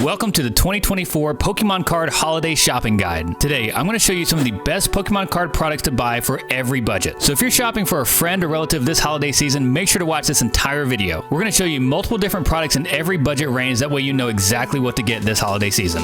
Welcome to the 2024 Pokemon Card Holiday Shopping Guide. Today, I'm going to show you some of the best Pokemon card products to buy for every budget. So if you're shopping for a friend or relative this holiday season, make sure to watch this entire video. We're going to show you multiple different products in every budget range, that way you know exactly what to get this holiday season.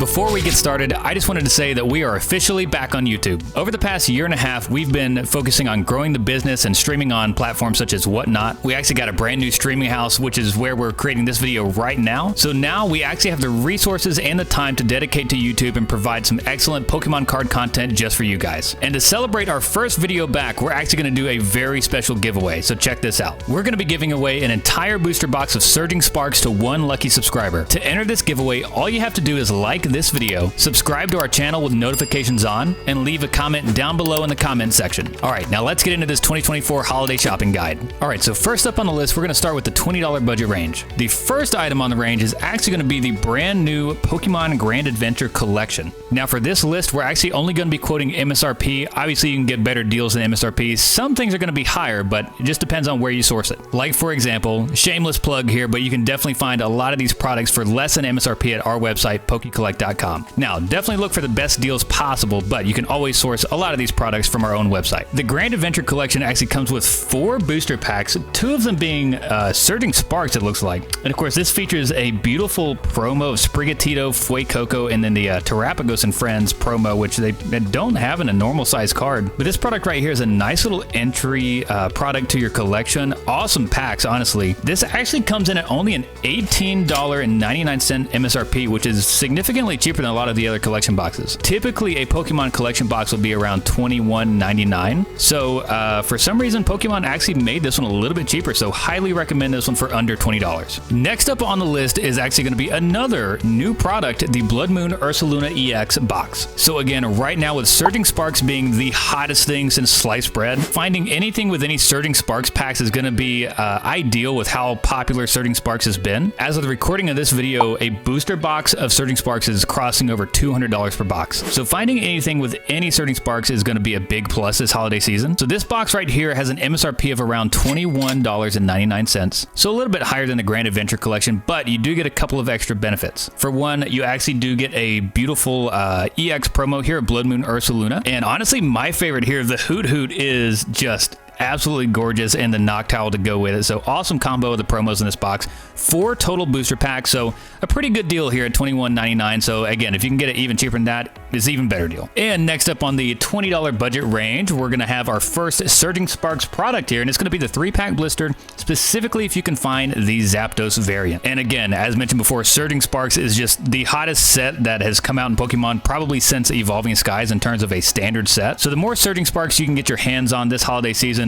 Before we get started, I just wanted to say that we are officially back on YouTube. Over the past year and a half, we've been focusing on growing the business and streaming on platforms such as Whatnot. We actually got a brand new streaming house, which is where we're creating this video right now. So now we actually have the resources and the time to dedicate to YouTube and provide some excellent Pokemon card content just for you guys. And to celebrate our first video back, we're actually going to do a very special giveaway. So check this out. We're going to be giving away an entire booster box of Surging Sparks to one lucky subscriber. To enter this giveaway, all you have to do is like this video, subscribe to our channel with notifications on, and leave a comment down below in the comment section. All right, now let's get into this 2024 holiday shopping guide. All right, so first up on the list, we're going to start with the $20 budget range. The first item on the range is actually going to be the brand new Pokemon Grand Adventure Collection. Now for this list, we're actually only going to be quoting MSRP. Obviously, you can get better deals than MSRP. Some things are going to be higher, but it just depends on where you source it. Like for example, shameless plug here, but you can definitely find a lot of these products for less than MSRP at our website, pokecollect.com. Now, definitely look for the best deals possible, but you can always source a lot of these products from our own website. The Grand Adventure Collection actually comes with 4 booster packs, 2 of them being Surging Sparks, it looks like. And of course, this features a beautiful promo of Sprigatito, Fuecoco, and then the Terrapagos and Friends promo, which they don't have in a normal size card. But this product right here is a nice little entry product to your collection. Awesome packs, honestly. This actually comes in at only an $18.99 MSRP, which is significantly cheaper than a lot of the other collection boxes. Typically, a Pokemon collection box will be around $21.99. So for some reason, Pokemon actually made this one a little bit cheaper, so highly recommend this one for under $20. Next up on the list is actually going to be another new product, the Blood Moon Ursaluna EX box. So again, right now with Surging Sparks being the hottest thing since sliced bread, finding anything with any Surging Sparks packs is going to be ideal with how popular Surging Sparks has been. As of the recording of this video, a booster box of Surging Sparks is crossing over $200 per box. So finding anything with any Surging Sparks is going to be a big plus this holiday season. So this box right here has an MSRP of around $21.99. So a little bit higher than the Grand Adventure Collection, but you do get a couple of extra benefits. For one, you actually do get a beautiful EX promo here at Blood Moon Ursaluna. And honestly, my favorite here, the Hoot Hoot, is just absolutely gorgeous, and the Noctowl to go with it. So awesome combo of the promos in this box. 4 total booster packs, so a pretty good deal here at $21.99. So again, if you can get it even cheaper than that, it's even better deal. And next up on the $20 budget range, we're going to have our first Surging Sparks product here, and it's going to be the 3-pack blister, specifically if you can find the Zapdos variant. And again, as mentioned before, Surging Sparks is just the hottest set that has come out in Pokemon probably since Evolving Skies in terms of a standard set. So the more Surging Sparks you can get your hands on this holiday season,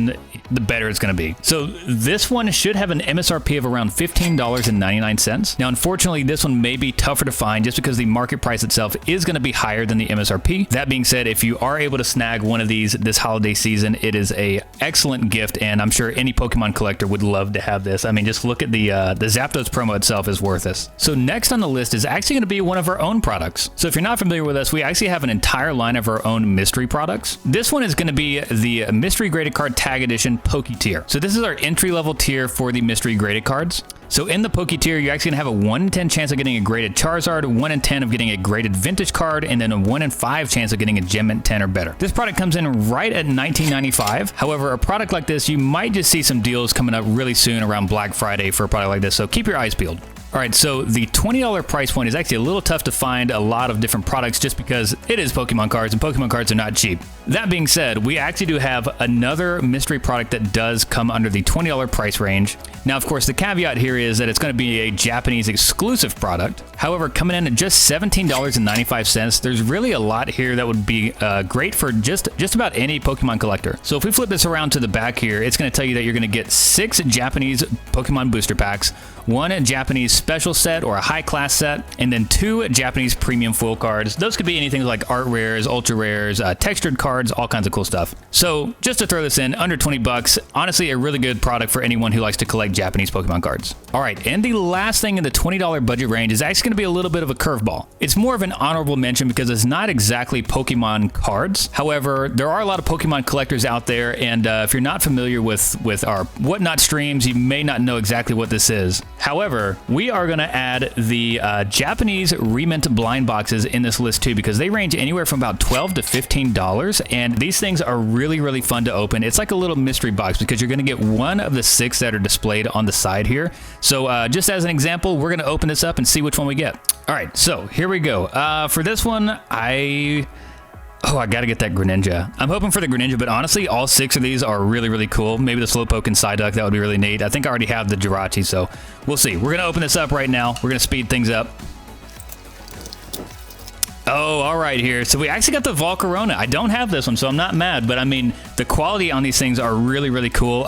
the better it's going to be. So this one should have an MSRP of around $15.99. Now, unfortunately, this one may be tougher to find just because the market price itself is going to be higher than the MSRP. That being said, if you are able to snag one of these this holiday season, it is a excellent gift, and I'm sure any Pokemon collector would love to have this. I mean, just look at the Zapdos promo itself is worth this. So next on the list is actually going to be one of our own products. So if you're not familiar with us, we actually have an entire line of our own mystery products. This one is going to be the Mystery Graded Card Tag Edition Poke Tier. So this is our entry-level tier for the mystery graded cards. So in the Poke Tier, you're actually going to have a 1 in 10 chance of getting a graded Charizard, 1 in 10 of getting a graded Vintage card, and then a 1 in 5 chance of getting a Gem Mint 10 or better. This product comes in right at $19.95. However, a product like this, you might just see some deals coming up really soon around Black Friday for a product like this, so keep your eyes peeled. All right, so the $20 price point is actually a little tough to find a lot of different products just because it is Pokemon cards, and Pokemon cards are not cheap. That being said, we actually do have another mystery product that does come under the $20 price range. Now, of course, the caveat here is that it's going to be a Japanese exclusive product. However, coming in at just $17.95, there's really a lot here that would be great for just about any Pokemon collector. So if we flip this around to the back here, it's going to tell you that you're going to get 6 Japanese Pokemon booster packs, 1 Japanese special set or a high class set, and then 2 Japanese premium foil cards. Those could be anything like art rares, ultra rares, textured cards, all kinds of cool stuff. So just to throw this in, under 20 bucks, honestly a really good product for anyone who likes to collect Japanese Pokemon cards. All right, and the last thing in the $20 budget range is actually going to be a little bit of a curveball. It's more of an honorable mention because it's not exactly Pokemon cards. However, there are a lot of Pokemon collectors out there, and if you're not familiar with our Whatnot streams, you may not know exactly what this is. However, we are going to add the Japanese remint blind boxes in this list too, because they range anywhere from about $12 to $15, and these things are really, really fun to open. It's like a little mystery box because you're going to get one of the 6 that are displayed on the side here. So just as an example, we're going to open this up and see which one we get. All right, so here we go. For this one, I gotta get that Greninja. I'm hoping for the Greninja, but honestly, all 6 of these are really, really cool. Maybe the Slowpoke and Psyduck, that would be really neat. I think I already have the Jirachi, so we'll see. We're gonna open this up right now. We're gonna speed things up. Oh, all right here. So we actually got the Volcarona. I don't have this one, so I'm not mad, but I mean, the quality on these things are really, really cool.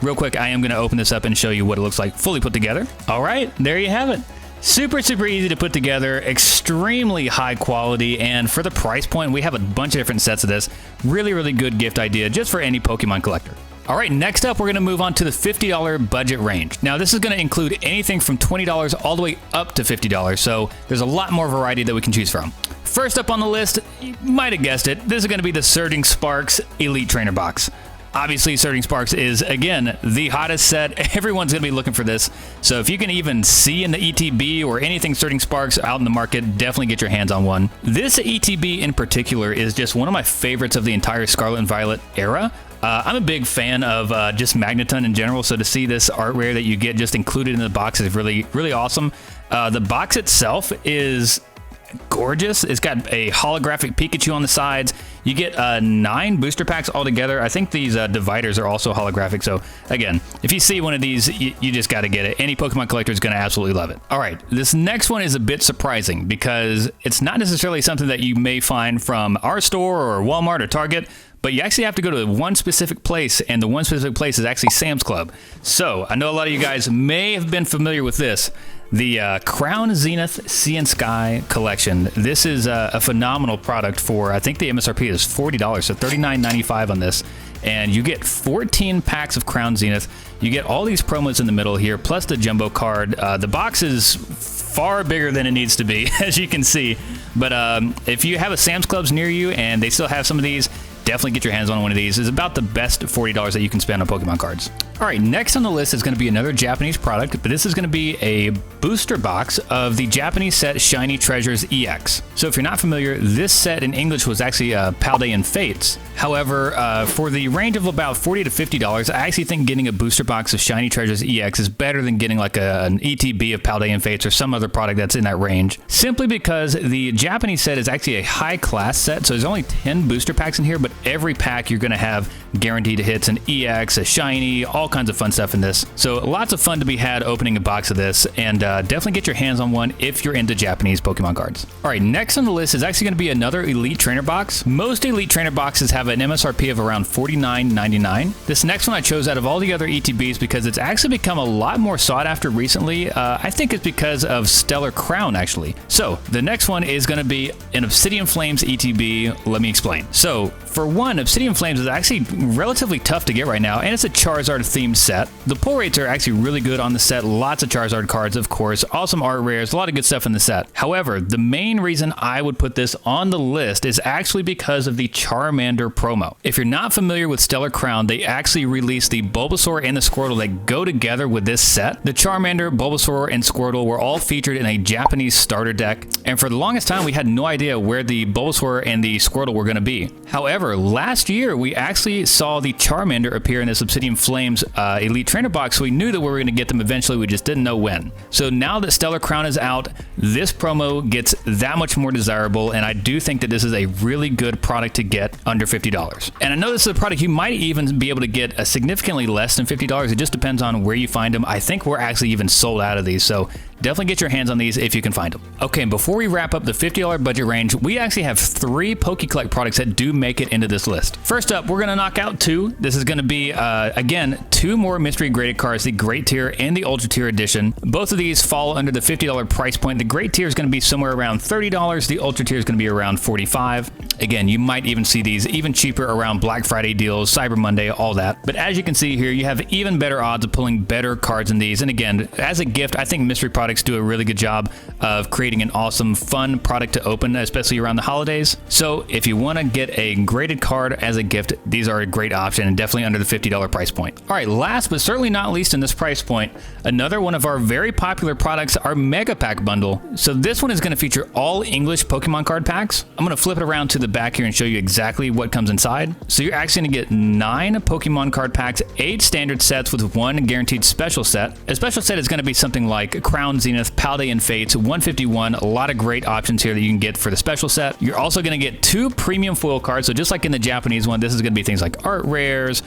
Real quick, I am gonna open this up and show you what it looks like fully put together. All right, there you have it. Super, super easy to put together, extremely high quality, and for the price point, we have a bunch of different sets of this. Really, really good gift idea just for any Pokemon collector. All right, next up, we're going to move on to the $50 budget range. Now, this is going to include anything from $20 all the way up to $50, so there's a lot more variety that we can choose from. First up on the list, you might have guessed it, this is going to be the Surging Sparks Elite Trainer Box. Obviously, Surging Sparks is, again, the hottest set. Everyone's going to be looking for this. So if you can even see in the ETB or anything Surging Sparks out in the market, definitely get your hands on one. This ETB in particular is just one of my favorites of the entire Scarlet and Violet era. I'm a big fan of just Magneton in general, so to see this art rare that you get just included in the box is really, really awesome. The box itself is gorgeous. It's got a holographic Pikachu on the sides. You get 9 booster packs altogether. I think these dividers are also holographic. So again, if you see one of these, you just got to get it. Any Pokemon collector is going to absolutely love it. All right, this next one is a bit surprising because it's not necessarily something that you may find from our store or Walmart or Target, but you actually have to go to one specific place, and the one specific place is actually Sam's Club. So I know a lot of you guys may have been familiar with this. The Crown Zenith Sea and Sky collection. This is a phenomenal product for, I think the MSRP is $40, so $39.95 on this. And you get 14 packs of Crown Zenith. You get all these promos in the middle here, plus the jumbo card. The box is far bigger than it needs to be, as you can see. But if you have a Sam's Clubs near you and they still have some of these, definitely get your hands on one of these. It's about the best $40 that you can spend on Pokemon cards. All right, next on the list is going to be another Japanese product, but this is going to be a booster box of the Japanese set Shiny Treasures EX. So if you're not familiar, this set in English was actually Paldean Fates. However, for the range of about $40 to $50, I actually think getting a booster box of Shiny Treasures EX is better than getting like an ETB of Paldean Fates or some other product that's in that range, simply because the Japanese set is actually a high-class set, so there's only 10 booster packs in here, but every pack you're going to have guaranteed hits, an EX, a Shiny, all kinds of fun stuff in this. So lots of fun to be had opening a box of this, and definitely get your hands on one if you're into Japanese Pokemon cards. All right, next on the list is actually going to be another Elite Trainer box. Most Elite Trainer boxes have an MSRP of around $49.99. This next one I chose out of all the other ETBs because it's actually become a lot more sought after recently. I think it's because of Stellar Crown, actually. So the next one is going to be an Obsidian Flames ETB. Let me explain. So for one, Obsidian Flames is actually relatively tough to get right now, and it's a Charizard themed set. The pull rates are actually really good on the set. Lots of Charizard cards, of course, awesome art rares, a lot of good stuff in the set. However, the main reason I would put this on the list is actually because of the Charmander promo. If you're not familiar with Stellar Crown, they actually released the Bulbasaur and the Squirtle that go together with this set. The Charmander, Bulbasaur, and Squirtle were all featured in a Japanese starter deck, and for the longest time we had no idea where the Bulbasaur and the Squirtle were going to be. However, last year we actually saw the Charmander appear in this Obsidian Flames Elite Trainer box, so we knew that we were going to get them eventually, we just didn't know when. So now that Stellar Crown is out, this promo gets that much more desirable, and I do think that this is a really good product to get under $50. And I know this is a product you might even be able to get a significantly less than $50. It just depends on where you find them. I think we're actually even sold out of these, so definitely get your hands on these if you can find them. Okay, and before we wrap up the $50 budget range, we actually have 3 PokeCollect products that do make it into this list. First up, we're going to knock out 2. This is going to be, again, 2 more mystery graded cards, the Great Tier and the Ultra Tier edition. Both of these fall under the $50 price point. The Great Tier is going to be somewhere around $30. The Ultra Tier is going to be around $45. Again, you might even see these even cheaper around Black Friday deals, Cyber Monday, all that. But as you can see here, you have even better odds of pulling better cards in these. And again, as a gift, I think mystery products do a really good job of creating an awesome, fun product to open, especially around the holidays. So if you want to get a graded card as a gift, these are a great option and definitely under the $50 price point. All right, last but certainly not least in this price point, another one of our very popular products, our Mega Pack bundle. So this one is going to feature all English Pokemon card packs. I'm going to flip it around to the back here and show you exactly what comes inside. So you're actually going to get 9 Pokemon card packs, 8 standard sets with 1 guaranteed special set. A special set is going to be something like Crown Zenith, Paldea and Fates, 151. A lot of great options here that you can get for the special set. You're also going to get 2 premium foil cards. So just like in the Japanese one, this is going to be things like art rares,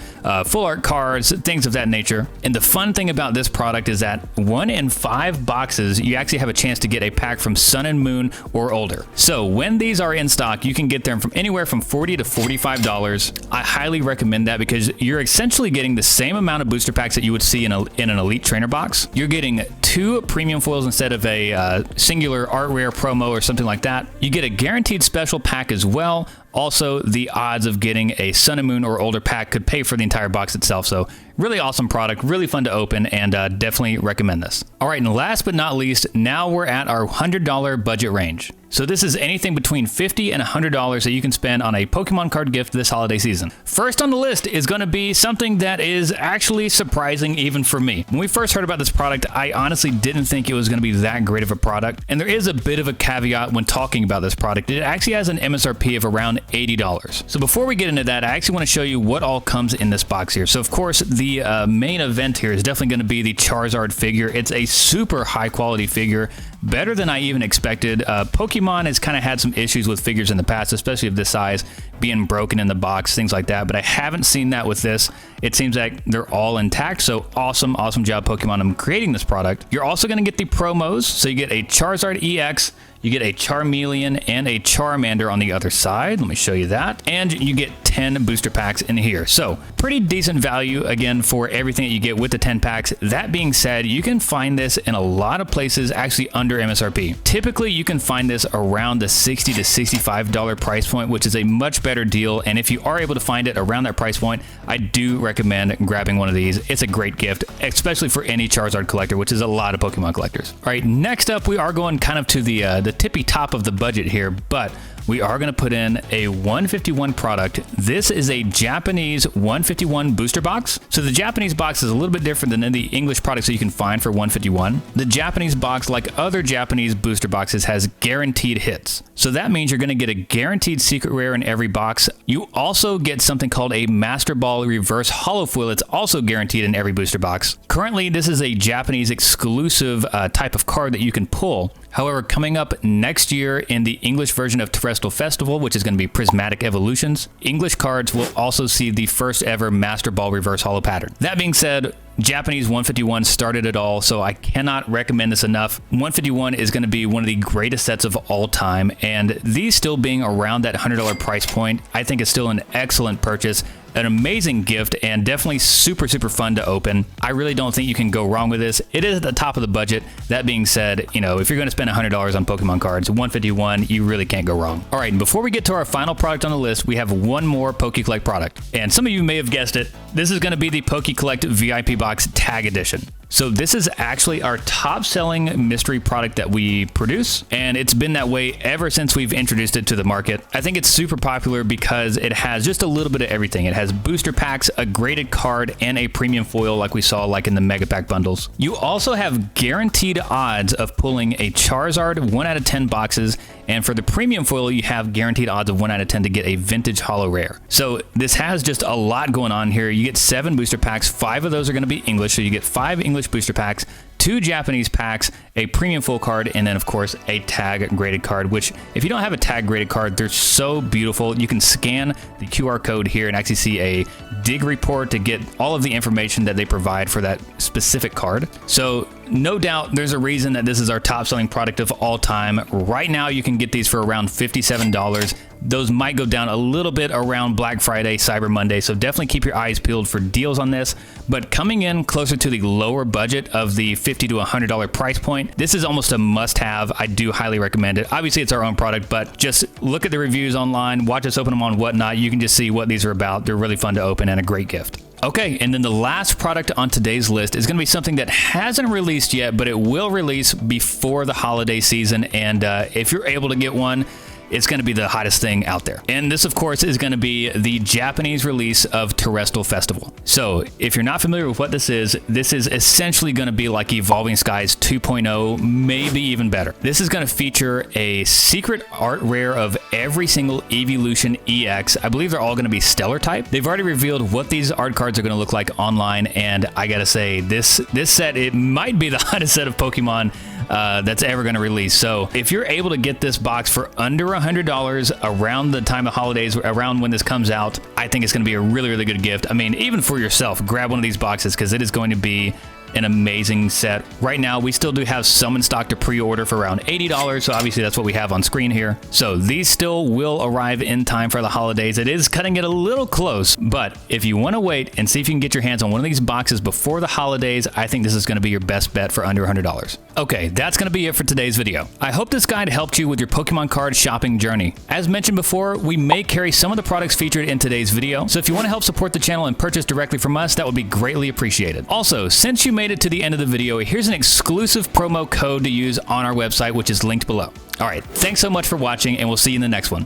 full art cards, things of that nature. And the fun thing about this product is that 1 in 5 boxes, you actually have a chance to get a pack from Sun and Moon or older. So when these are in stock, you can get them from anywhere from $40 to $45. I highly recommend that because you're essentially getting the same amount of booster packs that you would see in an Elite Trainer box. You're getting 2 premium foils instead of a singular art rare promo or something like that. You get a guaranteed special pack as well. Also, the odds of getting a Sun and Moon or older pack could pay for the entire box itself. So really awesome product, really fun to open, and definitely recommend this. All right, and last but not least, now we're at our $100 budget range. So this is anything between $50 and $100 that you can spend on a Pokemon card gift this holiday season. First on the list is going to be something that is actually surprising even for me. When we first heard about this product, I honestly didn't think it was going to be that great of a product. And there is a bit of a caveat when talking about this product. It actually has an MSRP of around $80. So before we get into that, I actually want to show you what all comes in this box here. So of course, the main event here is definitely going to be the Charizard figure. It's a super high quality figure, better than I even expected. Pokemon has kind of had some issues with figures in the past, especially of this size, being broken in the box, things like that. But I haven't seen that with this. It seems like they're all intact. So awesome job, Pokemon, on creating this product. You're also going to get the promos. So you get a Charizard EX, you get a Charmeleon and a Charmander on the other side. Let me show you that. And you get 10 booster packs in here. So pretty decent value, again, for everything that you get with the 10 packs. That being said, you can find this in a lot of places actually under MSRP. Typically, you can find this around the $60 to $65 price point, which is a much better deal. And if you are able to find it around that price point, I do recommend grabbing one of these. It's a great gift, especially for any Charizard collector, which is a lot of Pokemon collectors. All right, next up, we are going kind of to the tippy top of the budget here, but we are going to put in a 151 product. This is a Japanese 151 booster box. So the Japanese box is a little bit different than the English products that you can find for 151. The Japanese box, like other Japanese booster boxes, has guaranteed hits. So that means you're going to get a guaranteed secret rare in every box. You also get something called a Master Ball Reverse Holo Foil. It's also guaranteed in every booster box. Currently, this is a Japanese exclusive type of card that you can pull. However, coming up next year in the English version of Terrestrial Festival, which is going to be Prismatic Evolutions, English cards will also see the first ever Master Ball Reverse Holo pattern. That being said, Japanese 151 started it all, so I cannot recommend this enough. 151 is going to be one of the greatest sets of all time, and these still being around that $100 price point, I think is still an excellent purchase. An amazing gift and definitely super fun to open. I really don't think you can go wrong with this. It is at the top of the budget. That being said, you know, if you're going to spend $100 on Pokemon cards, 151, you really can't go wrong. All right, and before we get to our final product on the list, we have one more PokeCollect product. And some of you may have guessed it. This is going to be the PokeCollect VIP Box Tag Edition. So this is actually our top selling mystery product that we produce, and it's been that way ever since we've introduced it to the market. I think it's super popular because it has just a little bit of everything. It has booster packs, a graded card, and a premium foil like we saw like in the Mega Pack bundles. You also have guaranteed odds of pulling a Charizard 1 out of 10 boxes, and for the premium foil, you have guaranteed odds of 1 out of 10 to get a vintage holo rare. So this has just a lot going on here. You get 7 booster packs, 5 of those are going to be English, so you get 5 English booster packs, 2 Japanese packs, a premium full card, and then of course a tag graded card, which if you don't have a tag graded card, they're so beautiful. You can scan the QR code here and actually see a dig report to get all of the information that they provide for that specific card. So no doubt there's a reason that this is our top selling product of all time. Right now you can get these for around $57. those might go down a little bit around Black Friday, Cyber Monday, so definitely keep your eyes peeled for deals on this. But coming in closer to the lower budget of the $50 to $100 price point, this is almost a must-have. I do highly recommend it. Obviously, it's our own product, but just look at the reviews online, watch us open them on Whatnot. You can just see what these are about. They're really fun to open and a great gift. Okay, and then the last product on today's list is going to be something that hasn't released yet, but it will release before the holiday season, and if you're able to get one, it's going to be the hottest thing out there. And this, of course, is going to be the Japanese release of Terrestrial Festival. So if you're not familiar with what this is essentially going to be like Evolving Skies 2.0, maybe even better. This is going to feature a secret art rare of every single Evolution EX. I believe they're all going to be Stellar type. They've already revealed what these art cards are going to look like online, and I gotta say, this set, it might be the hottest set of Pokemon that's ever going to release. So if you're able to get this box for under $100 around the time of holidays, around when this comes out, I think it's going to be a really, really good gift. I mean, even for yourself, grab one of these boxes because it is going to be an amazing set. Right now, we still do have some in stock to pre-order for around $80, so obviously that's what we have on screen here. So these still will arrive in time for the holidays. It is cutting it a little close, but if you want to wait and see if you can get your hands on one of these boxes before the holidays, I think this is going to be your best bet for under $100. Okay, that's going to be it for today's video. I hope this guide helped you with your Pokemon card shopping journey. As mentioned before, we may carry some of the products featured in today's video, so if you want to help support the channel and purchase directly from us, that would be greatly appreciated. Also, since you made it to the end of the video, here's an exclusive promo code to use on our website, which is linked below. All right, thanks so much for watching, and we'll see you in the next one.